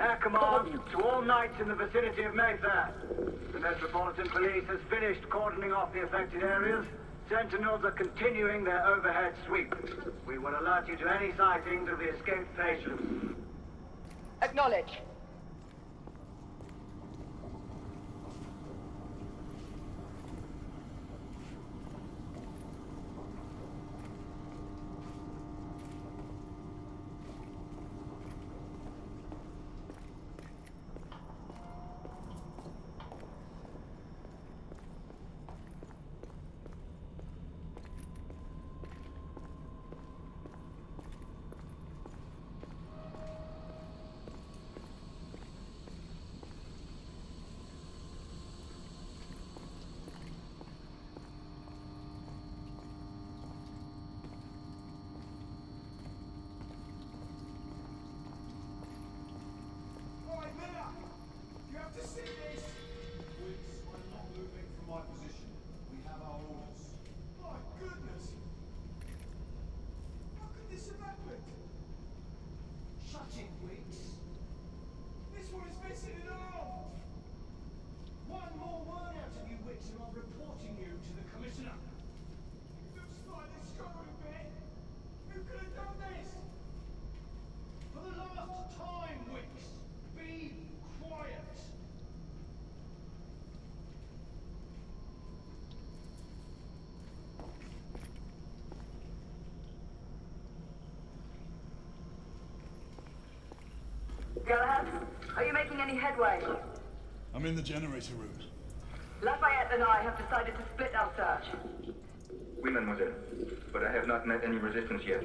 Air command to all knights in the vicinity of Mayfair. The Metropolitan Police has finished cordoning off the affected areas. Sentinels are continuing their overhead sweep. We will alert you to any sightings of the escaped patients. Acknowledge. Galahad, are you making any headway? I'm in the generator room. Lafayette and I have decided to split our search. Oui, mademoiselle. But I have not met any resistance yet.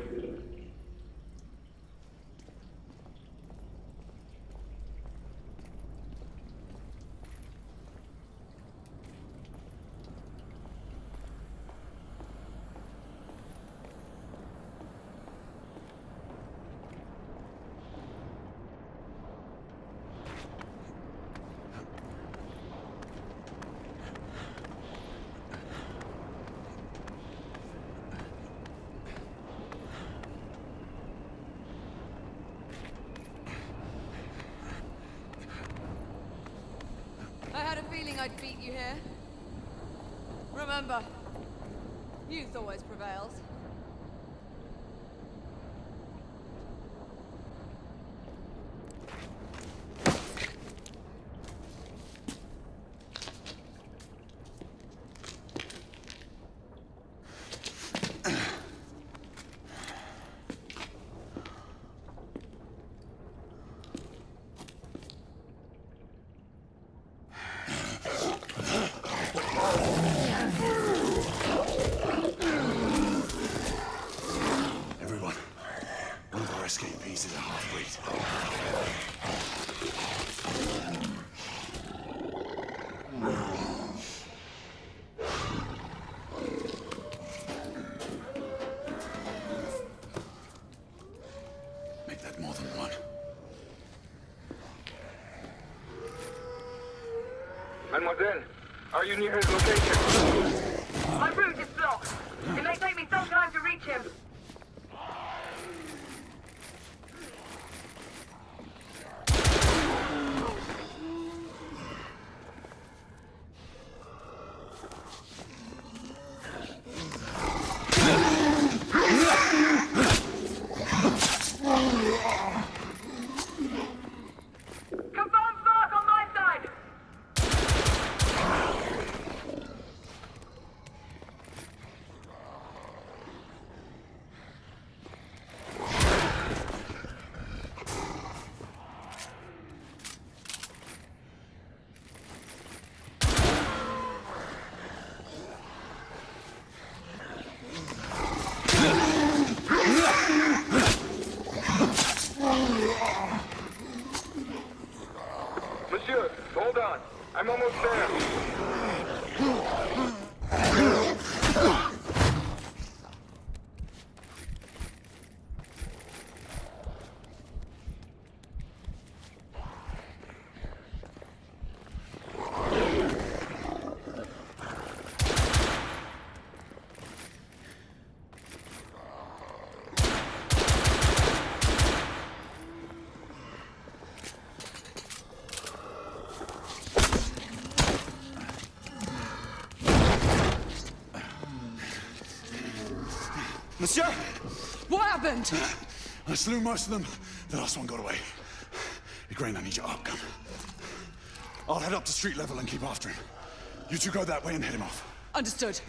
I'd beat you here. Remember, youth always prevails. Mademoiselle, are you near his location? My route is blocked. It may take me some time to reach him. Monsieur, hold on. I'm almost there. Monsieur! What happened? I slew most of them. The last one got away. Igraine, I need your arc gun. I'll head up to street level and keep after him. You two go that way and head him off. Understood.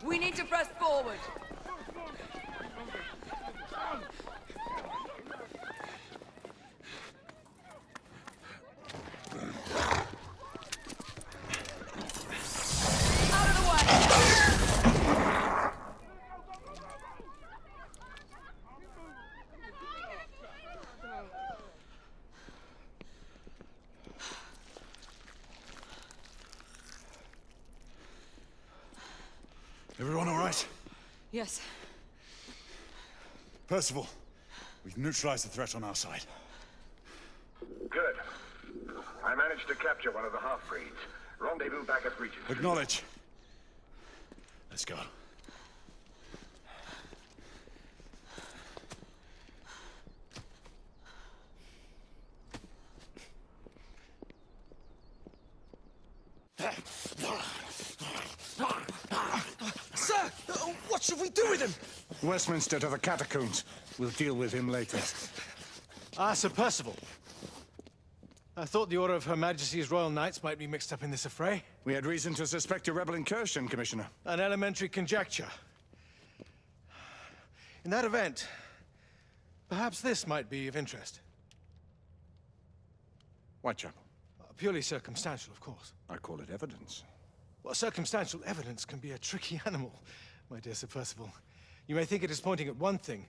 We need to press forward. Out of the way! Everyone all right? Yes. Percival, we've neutralized the threat on our side. Good. I managed to capture one of the half-breeds. Rendezvous back at Regent. Acknowledge. Let's go. Sir! What should we do with him? Westminster to the catacombs. We'll deal with him later. Ah, Sir Percival. I thought the Order of Her Majesty's Royal Knights might be mixed up in this affray. We had reason to suspect a rebel incursion, Commissioner. An elementary conjecture. In that event, perhaps this might be of interest. Whitechapel. Purely circumstantial, of course. I call it evidence. Well, circumstantial evidence can be a tricky animal, my dear Sir Percival. You may think it is pointing at one thing,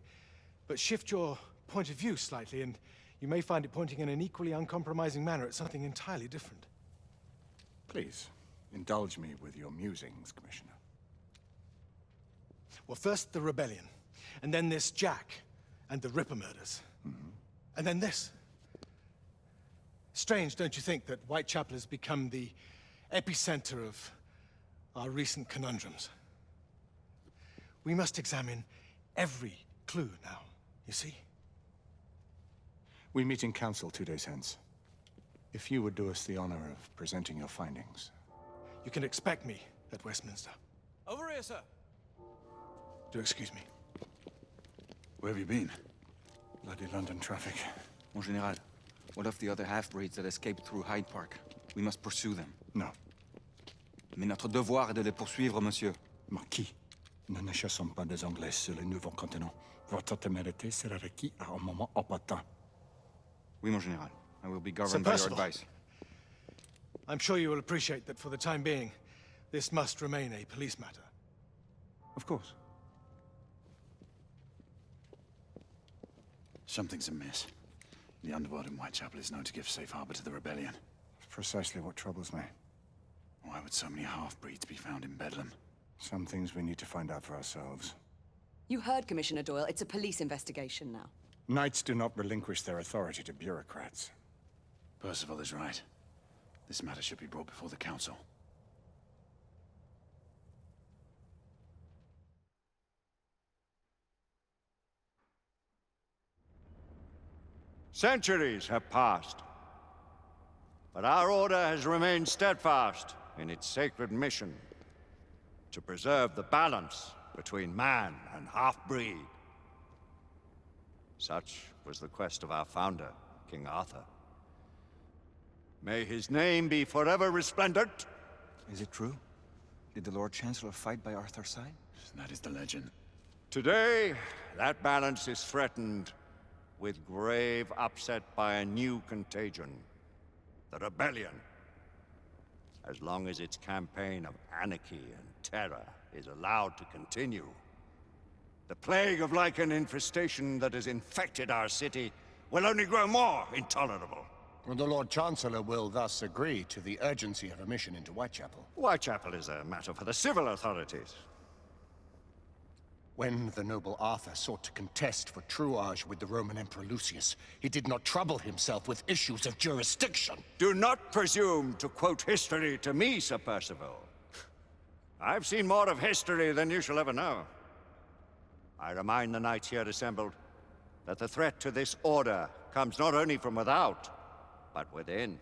but shift your point of view slightly, and you may find it pointing in an equally uncompromising manner at something entirely different. Please, indulge me with your musings, Commissioner. Well, first the rebellion, and then this Jack and the Ripper murders. And then this. Strange, don't you think, that Whitechapel has become the epicenter of our recent conundrums? We must examine every clue now, you see? We meet in council 2 days hence. If you would do us the honor of presenting your findings. You can expect me at Westminster. Over here, sir. Do excuse me. Where have you been? Bloody London traffic. Mon Général, what of the other half-breeds that escaped through Hyde Park? We must pursue them. No. Mais notre devoir est de les poursuivre, monsieur. Marquis, nous ne chassons pas des Anglais sur le nouveau continent. Votre témérité sera requise à un moment opportun. Oui, mon Général. I will be Sir governed by your Percival. advice. I'm sure you will appreciate that for the time being, this must remain a police matter. Of course. Something's amiss. The underworld in Whitechapel is known to give safe harbor to the rebellion. Precisely what troubles me. Why would so many half-breeds be found in Bedlam? Some things we need to find out for ourselves. You heard, Commissioner Doyle. It's a police investigation now. Knights do not relinquish their authority to bureaucrats. Percival is right. This matter should be brought before the council. Centuries have passed, but our order has remained steadfast in its sacred mission to preserve the balance between man and half-breed. Such was the quest of our founder, King Arthur. May his name be forever resplendent. Is it true? Did the Lord Chancellor fight by Arthur's side? That is the legend. Today, that balance is threatened with grave upset by a new contagion, the rebellion. As long as its campaign of anarchy and terror is allowed to continue, The plague of lichen infestation that has infected our city will only grow more intolerable. Well, the Lord Chancellor will thus agree to the urgency of a mission into Whitechapel. Whitechapel is a matter for the civil authorities. When the noble Arthur sought to contest for truage with the Roman Emperor Lucius, he did not trouble himself with issues of jurisdiction. Do not presume to quote history to me, Sir Percival. I've seen more of history than you shall ever know. I remind the knights here assembled that the threat to this order comes not only from without, but within.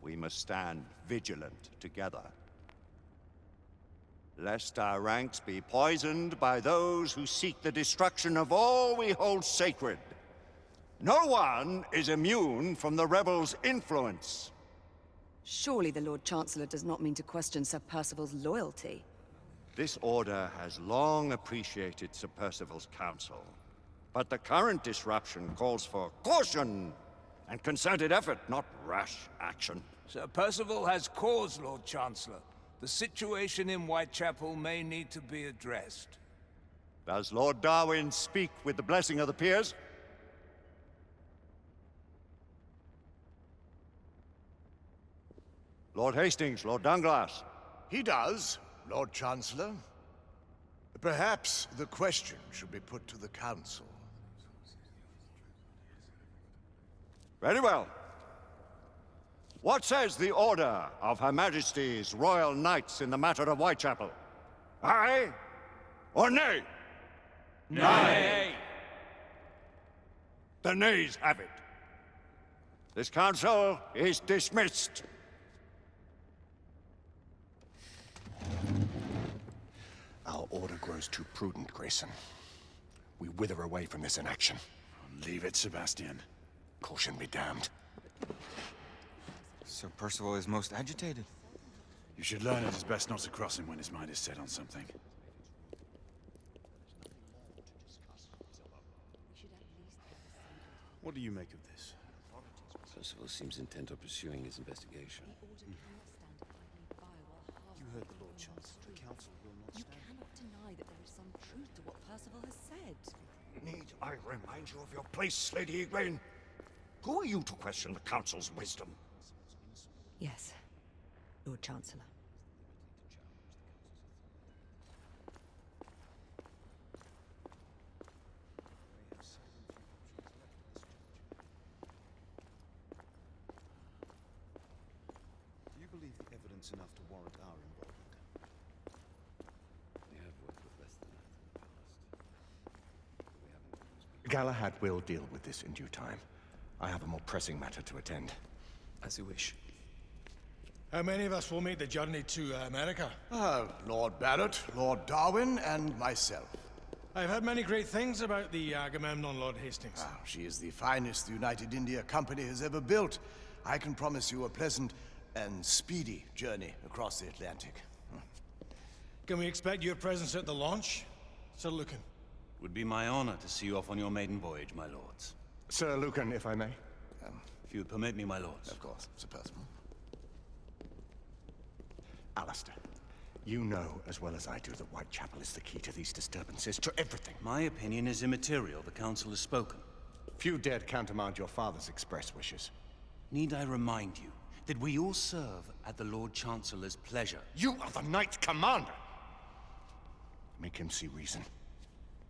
We must stand vigilant together, lest our ranks be poisoned by those who seek the destruction of all we hold sacred. No one is immune from the rebels' influence. Surely the Lord Chancellor does not mean to question Sir Percival's loyalty. This order has long appreciated Sir Percival's counsel, but the current disruption calls for caution and concerted effort, not rash action. Sir Percival has cause, Lord Chancellor. The situation in Whitechapel may need to be addressed. Does Lord Darwin speak with the blessing of the peers? Lord Hastings, Lord Dunglass. He does, Lord Chancellor. Perhaps the question should be put to the Council. Very well. What says the Order of Her Majesty's Royal Knights in the matter of Whitechapel? Aye or nay? Nay! The nays have it. This council is dismissed. Our order grows too prudent, Grayson. We wither away from this inaction. Leave it, Sebastian. Caution be damned. Sir Percival is most agitated. You should learn it is best not to cross him when his mind is set on something. What do you make of this? Percival seems intent on pursuing his investigation. You heard the Lord Chancellor. The Council will not stand. You cannot deny that there is some truth to what Percival has said. Need I remind you of your place, Lady Igraine? Who are you to question the Council's wisdom? Yes, Lord Chancellor. Do you believe the evidence enough to warrant our involvement? We have worked with less than that in the past. We haven't. Galahad will deal with this in due time. I have a more pressing matter to attend. As you wish. How many of us will make the journey to America? Lord Barrett, Lord Darwin, and myself. I've heard many great things about the Agamemnon, Lord Hastings. She is the finest the United India Company has ever built. I can promise you a pleasant and speedy journey across the Atlantic. Can we expect your presence at the launch, Sir Lucan? Would be my honor to see you off on your maiden voyage, my lords. Sir Lucan, if I may. If you would permit me, my lords. Of course, Sir Percival. Alistair, you know as well as I do that Whitechapel is the key to these disturbances, to everything. My opinion is immaterial. The Council has spoken. Few dared countermand your father's express wishes. Need I remind you that we all serve at the Lord Chancellor's pleasure? You are the Knight Commander! Make him see reason.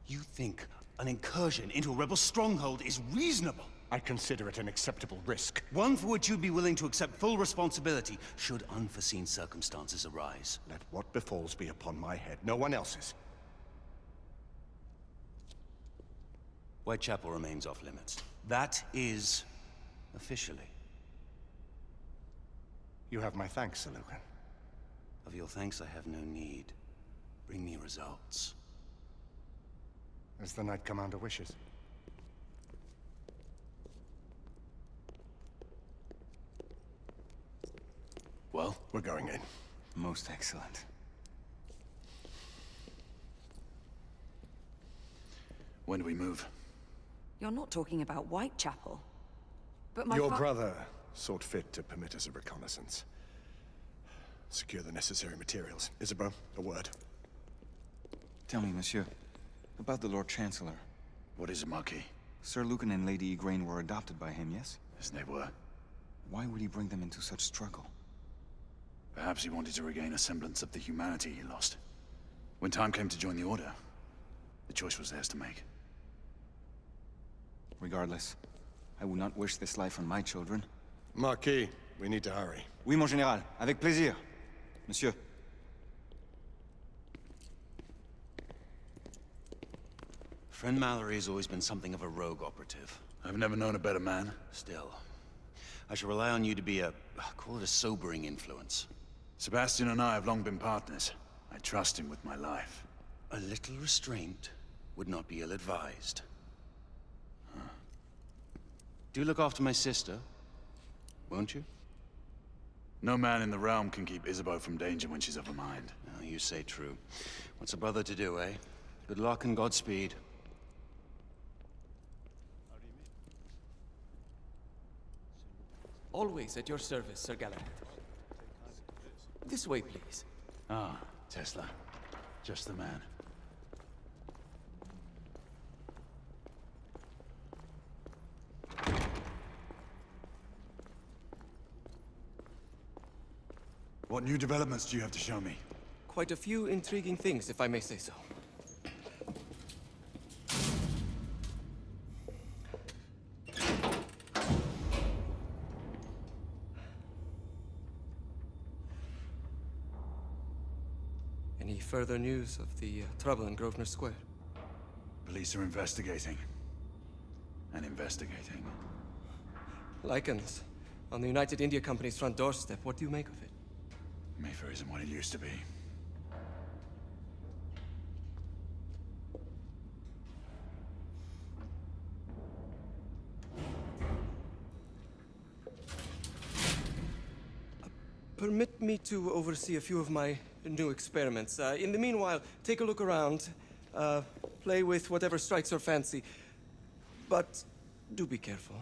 You think an incursion into a rebel stronghold is reasonable? I consider it an acceptable risk. One for which you'd be willing to accept full responsibility should unforeseen circumstances arise. Let what befalls be upon my head, no one else's. Whitechapel remains off limits. That is officially. You have my thanks, Sir Lucan. Of your thanks I have no need. Bring me results. As the Knight Commander wishes. Well, we're going in. Most excellent. When do we move? You're not talking about Whitechapel. But my Your brother sought fit to permit us a reconnaissance. Secure the necessary materials. Isabeau, a word. Tell me, monsieur, about the Lord Chancellor. What is it, Marquis? Sir Lucan and Lady Igraine were adopted by him, yes? Yes, they were. Why would he bring them into such struggle? Perhaps he wanted to regain a semblance of the humanity he lost. When time came to join the Order, the choice was theirs to make. Regardless, I would not wish this life on my children. Marquis, we need to hurry. Oui, mon général. Avec plaisir. Monsieur. Friend Mallory has always been something of a rogue operative. I've never known a better man. Still, I shall rely on you to be call it a sobering influence. Sebastian and I have long been partners. I trust him with my life. A little restraint would not be ill-advised. Huh. Do look after my sister, won't you? No man in the realm can keep Isabeau from danger when she's of a mind. Oh, you say true. What's a brother to do, eh? Good luck and Godspeed. Always at your service, Srigala. This way, please. Ah, Tesla. Just the man. What new developments do you have to show me? Quite a few intriguing things, if I may say so. Any further news of the trouble in Grosvenor Square? Police are investigating. And investigating. Lichens. On the United India Company's front doorstep. What do you make of it? Mayfair isn't what it used to be. Permit me to oversee a few of my new experiments. In the meanwhile, take a look around. Play with whatever strikes your fancy. But do be careful.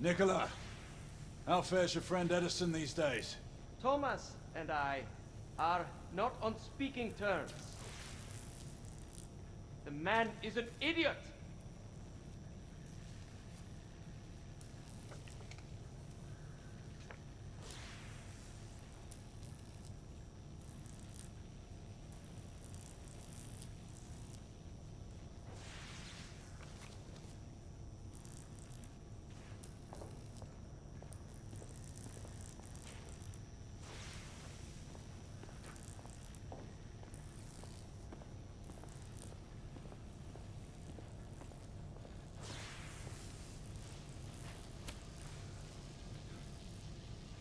Nicola, how fares your friend Edison these days? Thomas and I are not on speaking terms. The man is an idiot!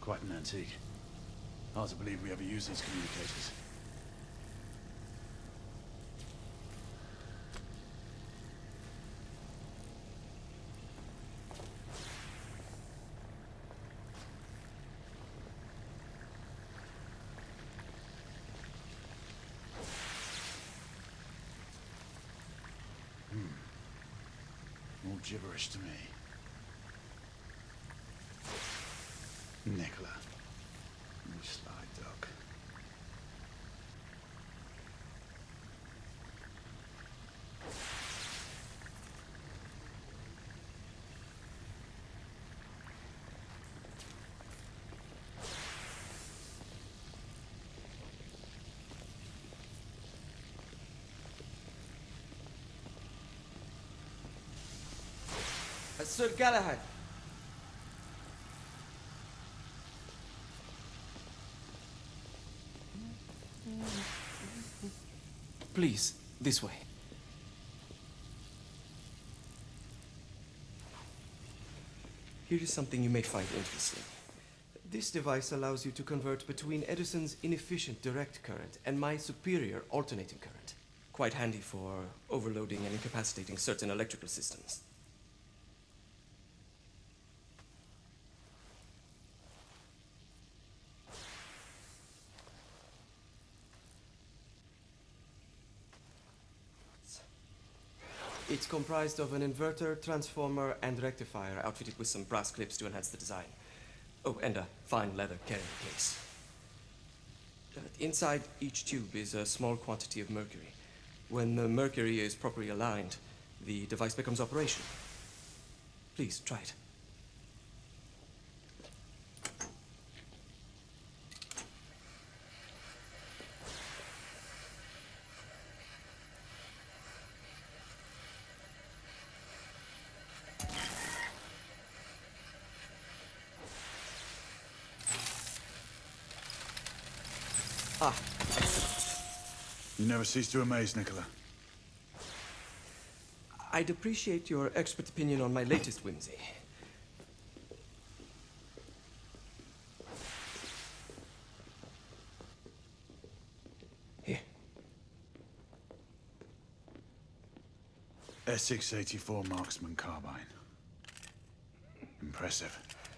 Quite an antique. Hard to believe we ever use these communicators. All gibberish to me. Nicola, you sly duck. Sir Galahad. Please, this way. Here is something you may find interesting. This device allows you to convert between Edison's inefficient direct current and my superior alternating current. Quite handy for overloading and incapacitating certain electrical systems. It's comprised of an inverter, transformer, and rectifier, outfitted with some brass clips to enhance the design. Oh, and a fine leather carrying case. Inside each tube is a small quantity of mercury. When the mercury is properly aligned, the device becomes operational. Please, try it. Ah. You never cease to amaze, Nicola. I'd appreciate your expert opinion on my latest whimsy. Here. Essex 84 Marksman Carbine. Impressive.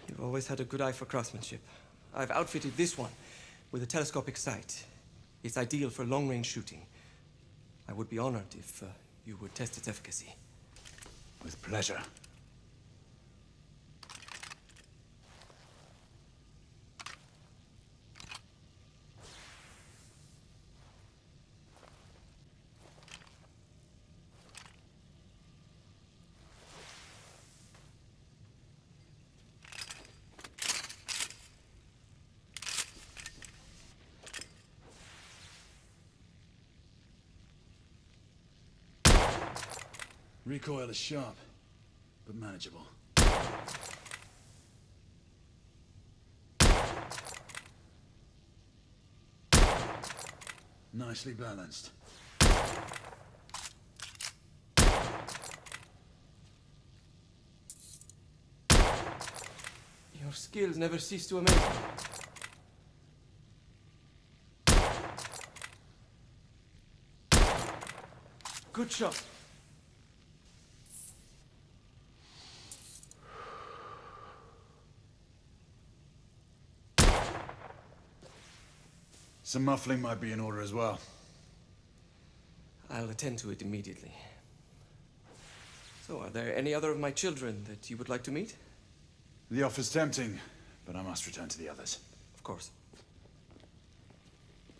You've always had a good eye for craftsmanship. I've outfitted this one with a telescopic sight. It's ideal for long-range shooting. I would be honored if you would test its efficacy. With pleasure. Recoil is sharp, but manageable. Nicely balanced. Your skills never cease to amaze me. Good shot. Some muffling might be in order as well. I'll attend to it immediately. So, are there any other of my children that you would like to meet? The offer's tempting, but I must return to the others. Of course.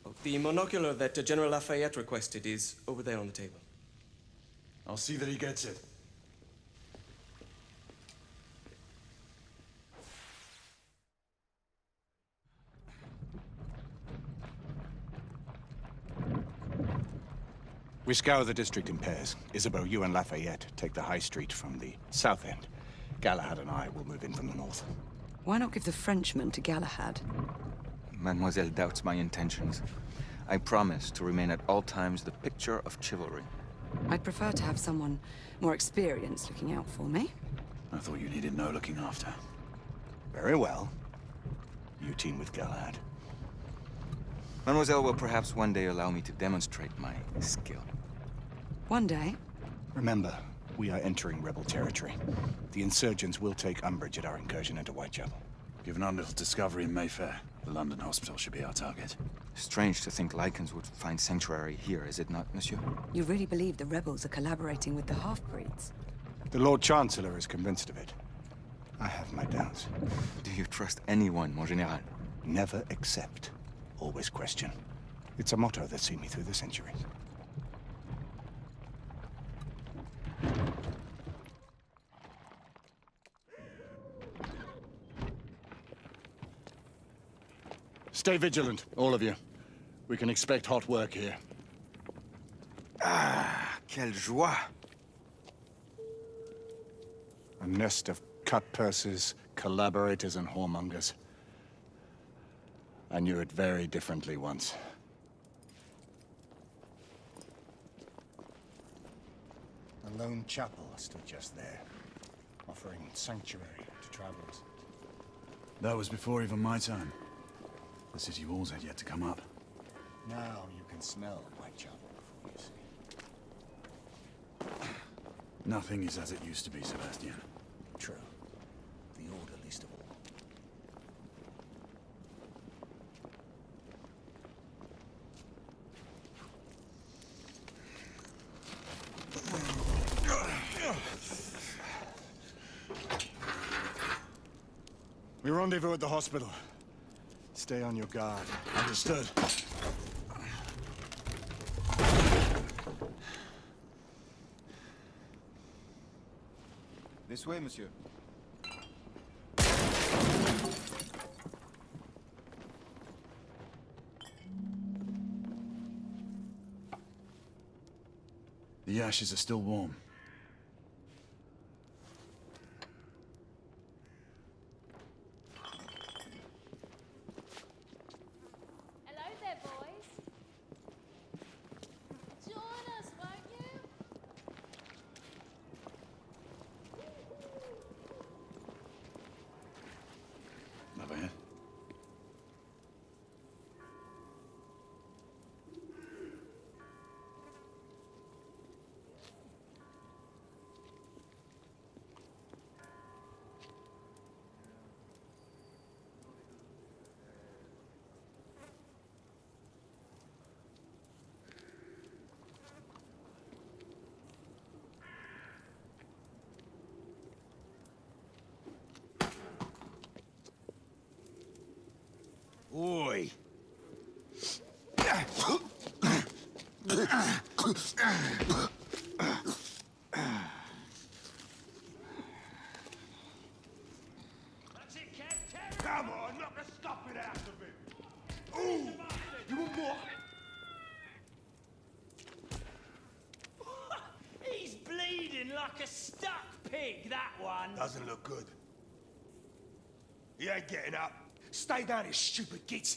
Oh, the monocular that General Lafayette requested is over there on the table. I'll see that he gets it. We scour the district in pairs. Isabeau, you and Lafayette take the high street from the south end. Galahad and I will move in from the north. Why not give the Frenchman to Galahad? Mademoiselle doubts my intentions. I promise to remain at all times the picture of chivalry. I'd prefer to have someone more experienced looking out for me. I thought you needed no looking after. Very well. You team with Galahad. Mademoiselle will perhaps one day allow me to demonstrate my skill. One day? Remember, we are entering rebel territory. The insurgents will take umbrage at our incursion into Whitechapel. Given our little discovery in Mayfair, the London hospital should be our target. Strange to think Lycans would find sanctuary here, is it not, monsieur? You really believe the rebels are collaborating with the half-breeds? The Lord Chancellor is convinced of it. I have my doubts. Do you trust anyone, mon général? Never accept. Always question. It's a motto that's seen me through the centuries. Stay vigilant, all of you. We can expect hot work here. Ah, quelle joie! A nest of cut-purses, collaborators, and whoremongers. I knew it very differently once. A lone chapel stood just there, offering sanctuary to travelers. That was before even my time. The city walls had yet to come up. Now you can smell Whitechapel before you see it. Nothing is as it used to be, Sebastian. True. The Order least of all. We rendezvous at the hospital. Stay on your guard. Understood. This way, monsieur. The ashes are still warm. Hello there, boys. Join us, won't you? Over here. Oi! Come on, knock the stuffing out of him! Ooh! You want more? He's bleeding like a stuck pig, that one. Doesn't look good. He ain't getting up. Stay down, you stupid git.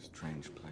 Strange place.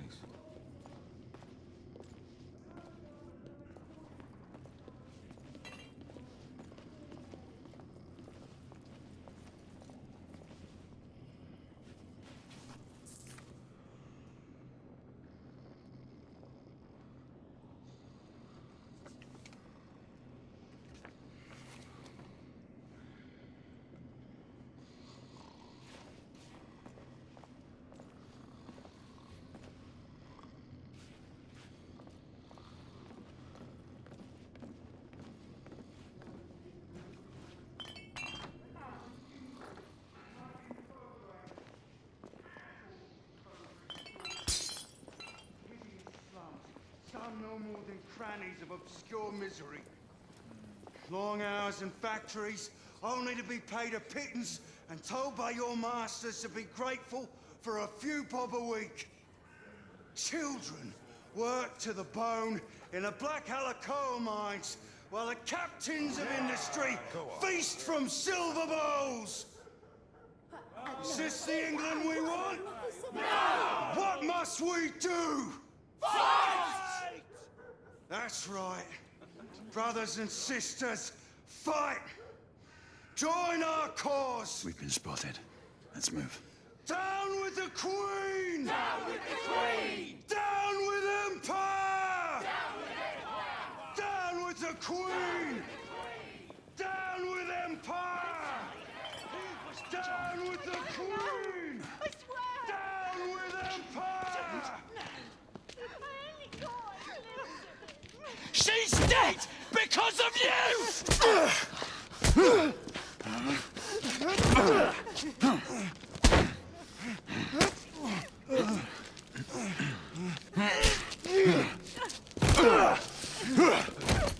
Some no more than crannies of obscure misery. Long hours in factories, only to be paid a pittance and told by your masters to be grateful for a few bob a week. Children work to the bone in the Black Halla coal mines, while the captains of industry feast from silver bowls. Is this the England we want? No! What must we do? Fight! That's right. Brothers and sisters, fight! Join our cause! We've been spotted. Let's move. Down with the Queen! Down with the Queen! Down with Empire! Down with Empire! Down with the Queen! Down with Empire! Down with the Queen! I swear! Down with Empire! She's dead because of you!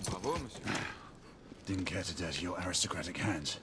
Bravo, monsieur. Didn't care to dirty your aristocratic hands.